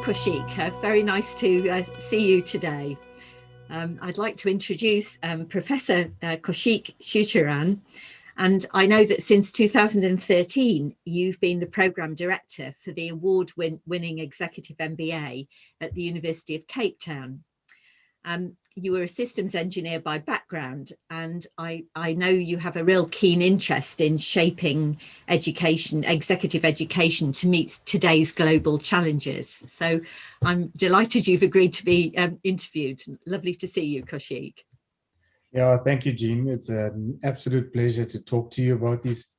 Kosheek. Very nice to see you today. I'd like to introduce Professor Kosheek Sewchurran, and I know that since 2013 you've been the Programme Director for the award-winning Executive MBA at the University of Cape Town. You were a systems engineer by background, and I know you have a real keen interest in shaping education, executive education, to meet today's global challenges. So I'm delighted you've agreed to be interviewed. Lovely to see you, Kosheek. Yeah, thank you, Jean. It's an absolute pleasure to talk to you about these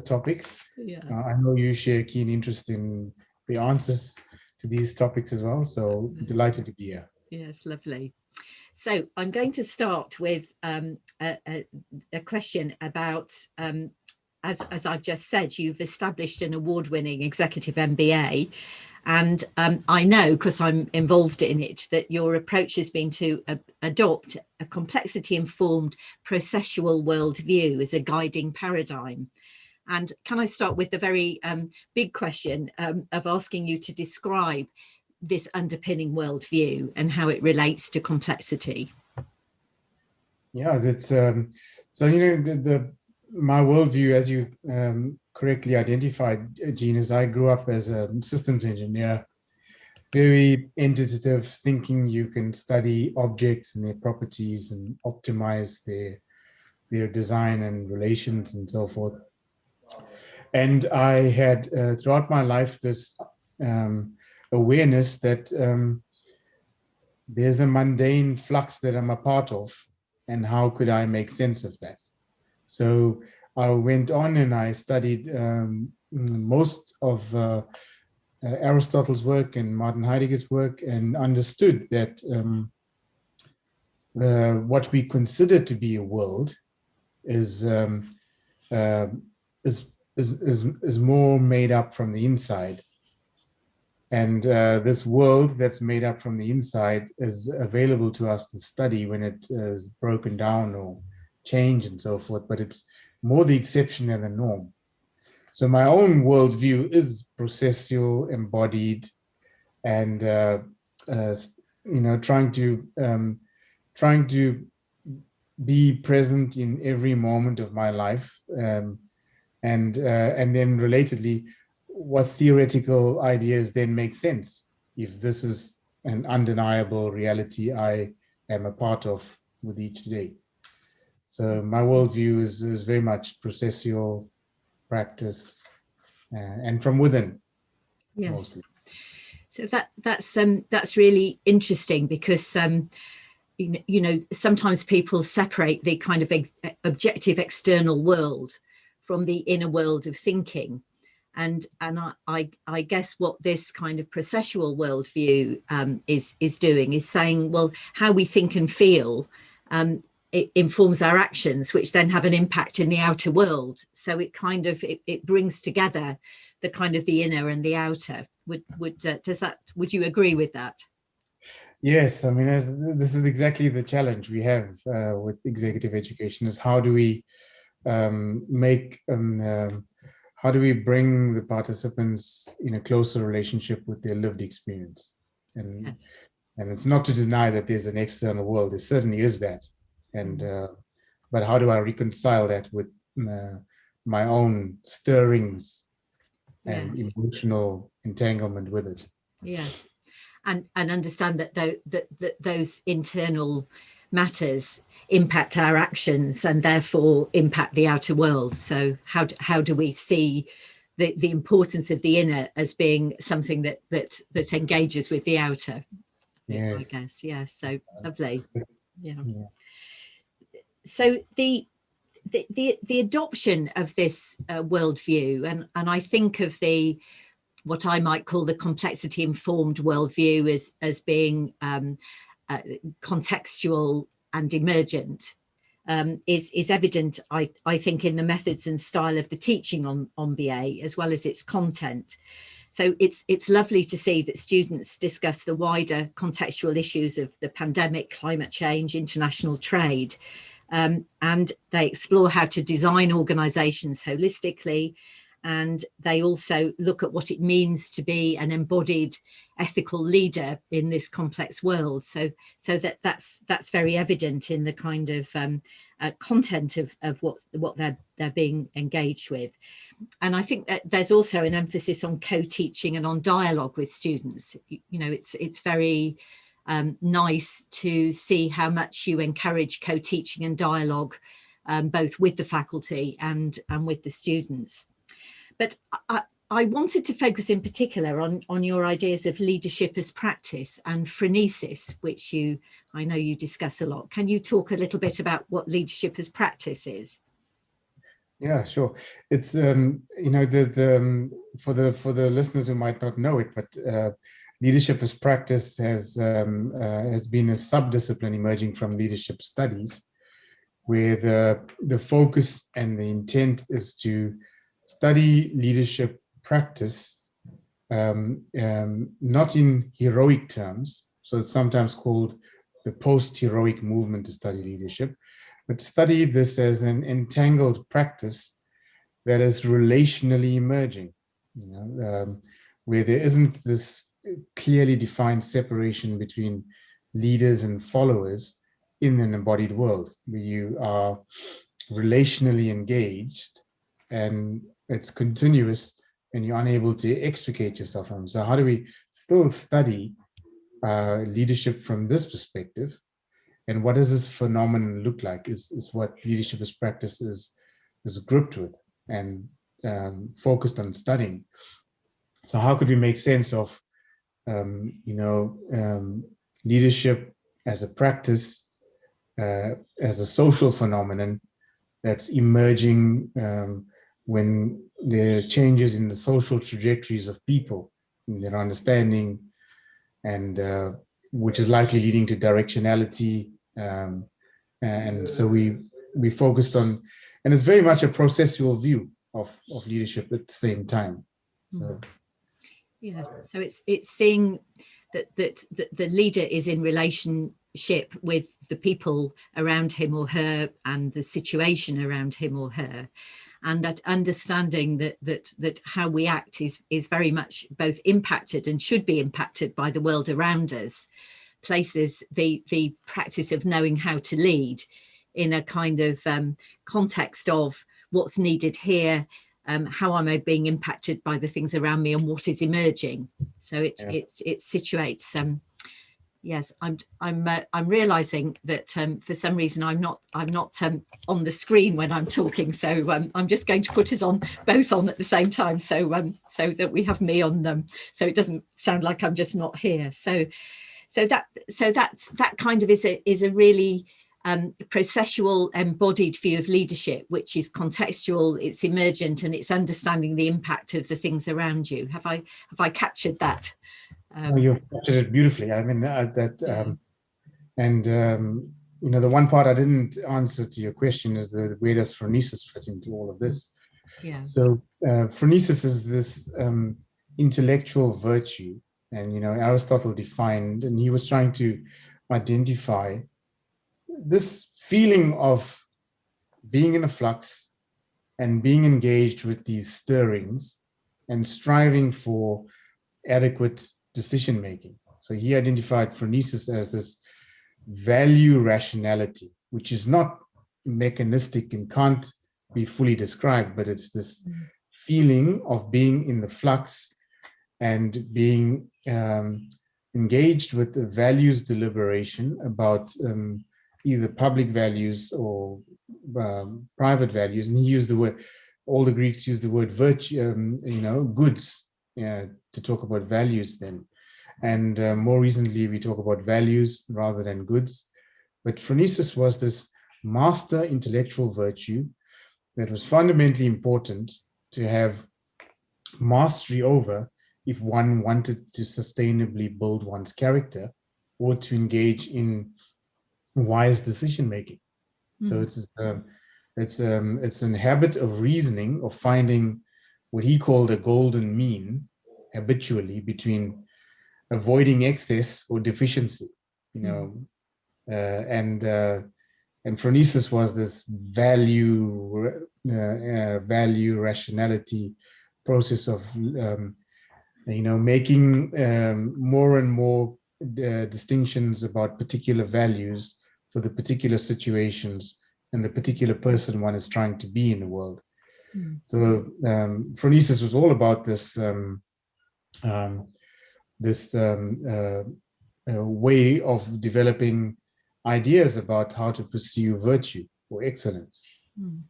topics. Yeah. I know you share a keen interest in the answers to these topics as well, so delighted to be here. Yes, lovely. So I'm going to start with a question about, as I've just said, you've established an award-winning executive MBA, and I know, because I'm involved in it, that your approach has been to adopt a complexity-informed processual worldview as a guiding paradigm. And can I start with the very big question of asking you to describe this underpinning worldview and how it relates to complexity? Yeah, that's so my worldview, as you correctly identified, Jean, is I grew up as a systems engineer, very intuitive thinking. You can study objects and their properties and optimize their design and relations and so forth. And I had throughout my life this awareness that there's a mundane flux that I'm a part of, and how could I make sense of that? So I went on and I studied most of Aristotle's work and Martin Heidegger's work, and understood that what we consider to be a world is more made up from the inside. And this world that's made up from the inside is available to us to study when it is broken down or changed and so forth, but it's more the exception than the norm. So my own worldview is processual, embodied, and trying to be present in every moment of my life, and then relatedly, what theoretical ideas then make sense if this is an undeniable reality I am a part of with each day. So my worldview is very much processual practice, and from within. Yes. Mostly. So that's really interesting, because sometimes people separate the kind of objective external world from the inner world of thinking. And I guess what this kind of processual worldview is doing is saying, well, how we think and feel, it informs our actions, which then have an impact in the outer world. So it kind of it brings together the kind of the inner and the outer. Would you agree with that? Yes, I mean, this is exactly the challenge we have with executive education: is how do we how do we bring the participants in a closer relationship with their lived experience? And Yes. And it's not to deny that there's an external world. There certainly is that. And but how do I reconcile that with my own stirrings and Yes. emotional entanglement with it? Yes, and understand that those internal matters impact our actions and therefore impact the outer world. So how do we see the importance of the inner as being something that engages with the outer? Yes. I guess. Yeah. So lovely. Yeah. Yeah. So the adoption of this worldview, and I think of what I might call the complexity-informed worldview as being contextual and emergent, is evident, I think, in the methods and style of the teaching on BA, as well as its content. So it's lovely to see that students discuss the wider contextual issues of the pandemic, climate change, international trade, and they explore how to design organisations holistically and they also look at what it means to be an embodied ethical leader in this complex world. So that's very evident in the kind of content of what they're being engaged with. And I think that there's also an emphasis on co-teaching and on dialogue with students. You know, it's very nice to see how much you encourage co-teaching and dialogue, both with the faculty and with the students. But I wanted to focus in particular on your ideas of leadership as practice and phronesis, which I know you discuss a lot. Can you talk a little bit about what leadership as practice is? Yeah, sure. It's you know, for the listeners who might not know it, but leadership as practice has been a subdiscipline emerging from leadership studies, where the focus and the intent is to study leadership practice, not in heroic terms. So it's sometimes called the post-heroic movement to study leadership, but study this as an entangled practice that is relationally emerging, you know, where there isn't this clearly defined separation between leaders and followers in an embodied world, where you are relationally engaged and it's continuous and you're unable to extricate yourself from. So how do we still study leadership from this perspective? And what does this phenomenon look like is what leadership as practice is gripped with and focused on studying. So how could we make sense of leadership as a practice, as a social phenomenon that's emerging when there are changes in the social trajectories of people, in their understanding, and which is likely leading to directionality. And so we focused on, and it's very much a processual view of leadership at the same time. So yeah, so it's seeing that the leader is in relationship with the people around him or her and the situation around him or her, and that understanding that how we act is very much both impacted and should be impacted by the world around us, places the practice of knowing how to lead in a kind of context of what's needed here, how am I being impacted by the things around me, and what is emerging. So it situates. Yes, I'm realizing that for some reason I'm not on the screen when I'm talking, so I'm just going to put us on both on at the same time, so that we have me on them, so it doesn't sound like I'm just not here. So that kind of is a really processual, embodied view of leadership, which is contextual, it's emergent, and it's understanding the impact of the things around you. Have I captured that? You've captured it beautifully. I mean, you know, the one part I didn't answer to your question is where does phronesis fit into all of this? Yeah. So phronesis is this intellectual virtue, and you know, Aristotle defined, and he was trying to identify this feeling of being in a flux and being engaged with these stirrings and striving for adequate decision making. So he identified phronesis as this value rationality, which is not mechanistic and can't be fully described, but it's this feeling of being in the flux and being engaged with the values deliberation about either public values or private values. And he used the word, all the Greeks used the word virtue, you know, goods, to talk about values then. And more recently, we talk about values rather than goods. But phronesis was this master intellectual virtue that was fundamentally important to have mastery over if one wanted to sustainably build one's character or to engage in wise decision making. So it's an habit of reasoning, of finding what he called a golden mean habitually between avoiding excess or deficiency, you know, and phronesis was this value rationality process of making more and more distinctions about particular values for the particular situations and the particular person one is trying to be in the world. So phronesis was all about this way of developing ideas about how to pursue virtue or excellence.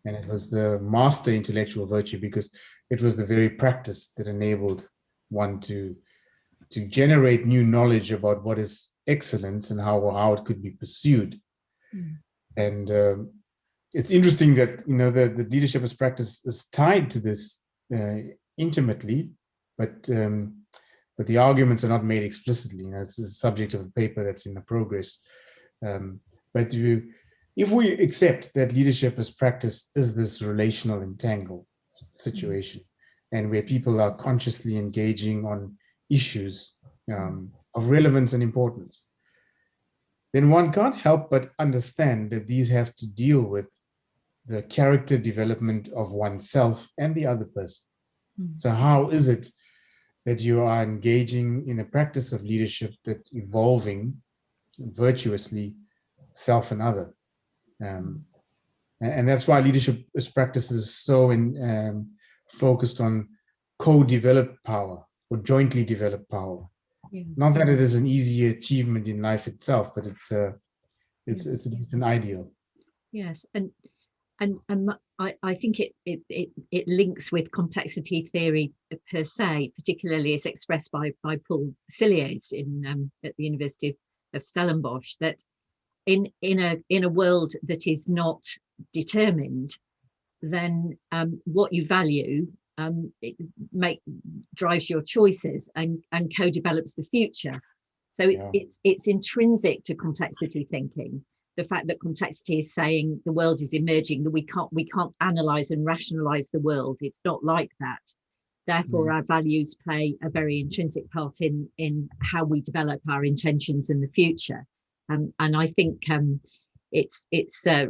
And it was the master intellectual virtue because it was the very practice that enabled one to generate new knowledge about what is excellence and how it could be pursued. And it's interesting that the leadership as practice is tied to this intimately, but the arguments are not made explicitly. It's the subject of a paper that's in the progress. But if we accept that leadership as practice is this relational entangled situation, and where people are consciously engaging on issues of relevance and importance, then one can't help but understand that these have to deal with the character development of oneself and the other person. So how is it that you are engaging in a practice of leadership that's evolving virtuously self and other? And that's why leadership as practice is so focused on co-developed power or jointly developed power. Not that it is an easy achievement in life itself, but it's an ideal. Yes, and I think it links with complexity theory per se, particularly as expressed by Paul Cilliers at the University of Stellenbosch, that in a world that is not determined, then what you value drives your choices and co-develops the future. So it's intrinsic to complexity thinking. The fact that complexity is saying the world is emerging, that we can't analyze and rationalize the world. It's not like that. Therefore, our values play a very intrinsic part in how we develop our intentions in the future. And I think it's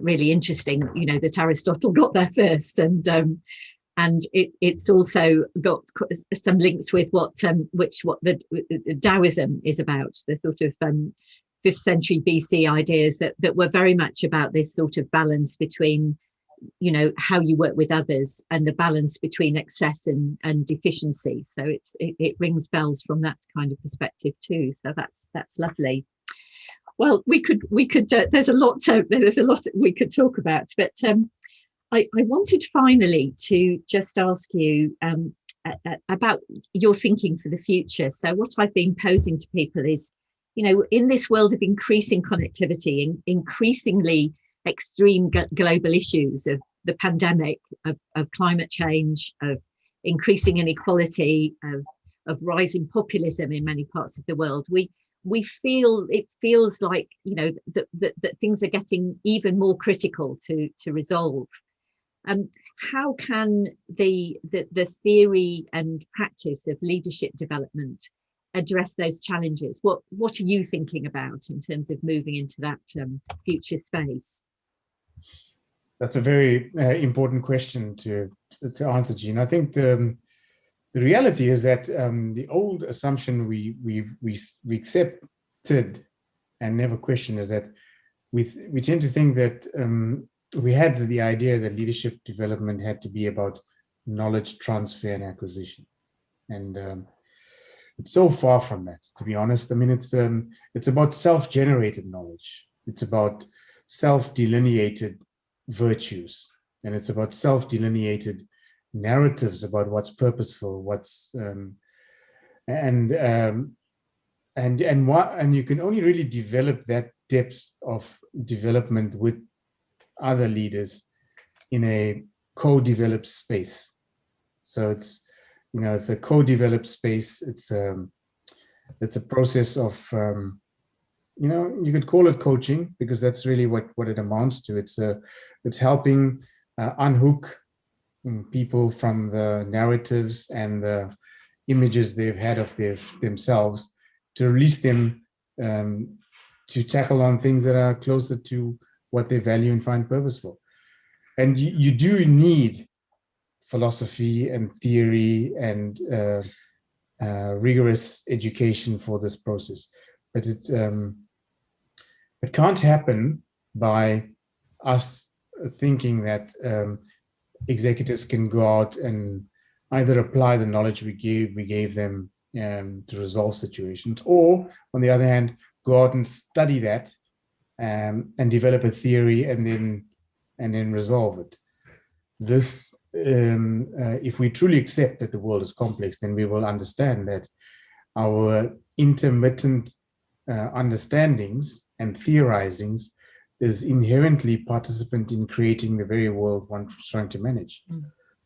really interesting, that Aristotle got there first, and it's also got some links with what the Taoism is about, the sort of 5th century BC ideas that were very much about this sort of balance between, how you work with others and the balance between excess and deficiency. So it rings bells from that kind of perspective too. So that's lovely. Well, we could there's a lot we could talk about, but I wanted finally to just ask you about your thinking for the future. So what I've been posing to people is, in this world of increasing connectivity and increasingly extreme global issues of the pandemic, of climate change, of increasing inequality, of rising populism in many parts of the world, it feels like that things are getting even more critical to resolve. How can the theory and practice of leadership development address those challenges? What are you thinking about in terms of moving into that future space? That's a very important question to answer, Jean. I think the reality is that the old assumption we accepted and never questioned is that we tend to think that we had the idea that leadership development had to be about knowledge transfer and acquisition, and it's so far from that, to be honest. I mean, it's about self-generated knowledge. It's about self-delineated virtues, and it's about self-delineated narratives about what's purposeful, and you can only really develop that depth of development with other leaders in a co-developed space. So it's a co-developed space. It's a process of you could call it coaching, because that's really what it amounts to. It's helping unhook people from the narratives and the images they've had of themselves, to release them to tackle on things that are closer to what they value and find purposeful. And you do need philosophy and theory and rigorous education for this process. But it can't happen by us thinking that executives can go out and either apply the knowledge we gave them to resolve situations, or on the other hand, go out and study that and develop a theory and then resolve it. This, if we truly accept that the world is complex, then we will understand that our intermittent understandings and theorizings is inherently participant in creating the very world one's trying to manage. Mm.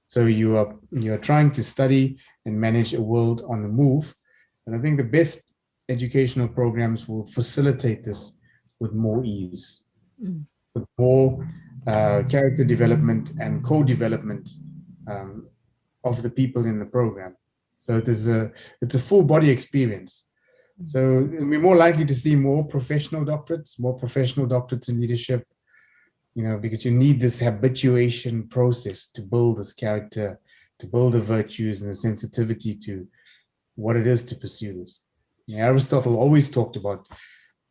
So you are trying to study and manage a world on the move, and I think the best educational programs will facilitate this with more ease, with more character development and co-development of the people in the program. So it's a full body experience. So we're more likely to see more professional doctorates in leadership, because you need this habituation process to build this character, to build the virtues and the sensitivity to what it is to pursue this. Aristotle always talked about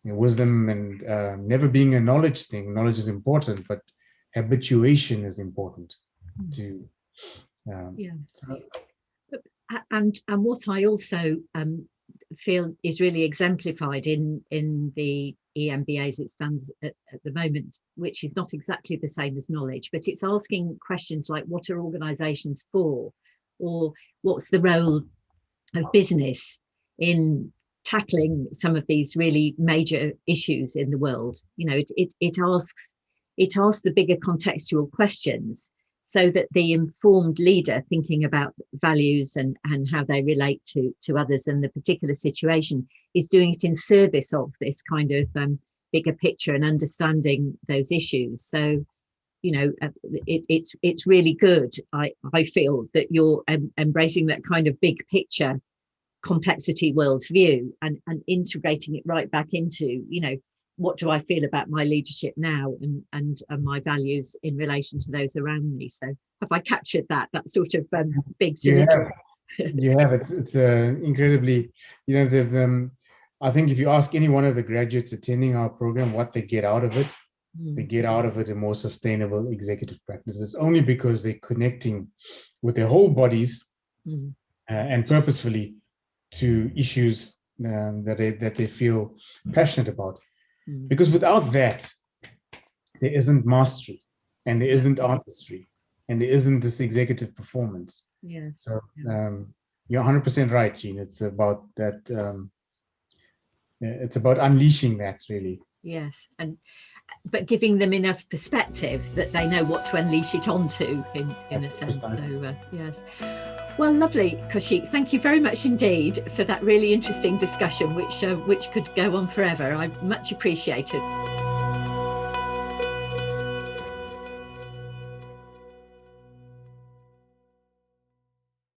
wisdom and never being a knowledge thing. Knowledge is important, but habituation is important too. And what I also feel is really exemplified in the EMBA as it stands at the moment, which is not exactly the same as knowledge, but it's asking questions like, what are organizations for, or what's the role of business in tackling some of these really major issues in the world. It asks the bigger contextual questions, so that the informed leader thinking about values and how they relate to others and the particular situation is doing it in service of this kind of bigger picture and understanding those issues. So, it's really good. I feel that you're embracing that kind of big picture complexity worldview and integrating it right back into, what do I feel about my leadership now and my values in relation to those around me? So have I captured that sort of big cylinder? You have. It's incredibly, I think if you ask any one of the graduates attending our program what they get out of it, they get out of it a more sustainable executive practice. It's only because they're connecting with their whole bodies and purposefully to issues that they feel passionate about. Because without that, there isn't mastery, and there isn't artistry, and there isn't this executive performance. Yeah. So you're 100% right, Jean. It's about that. It's about unleashing that, really. Yes, but giving them enough perspective that they know what to unleash it onto, in a sense. So yes. Well, lovely, Kosheek. Thank you very much indeed for that really interesting discussion, which could go on forever. I much appreciate it.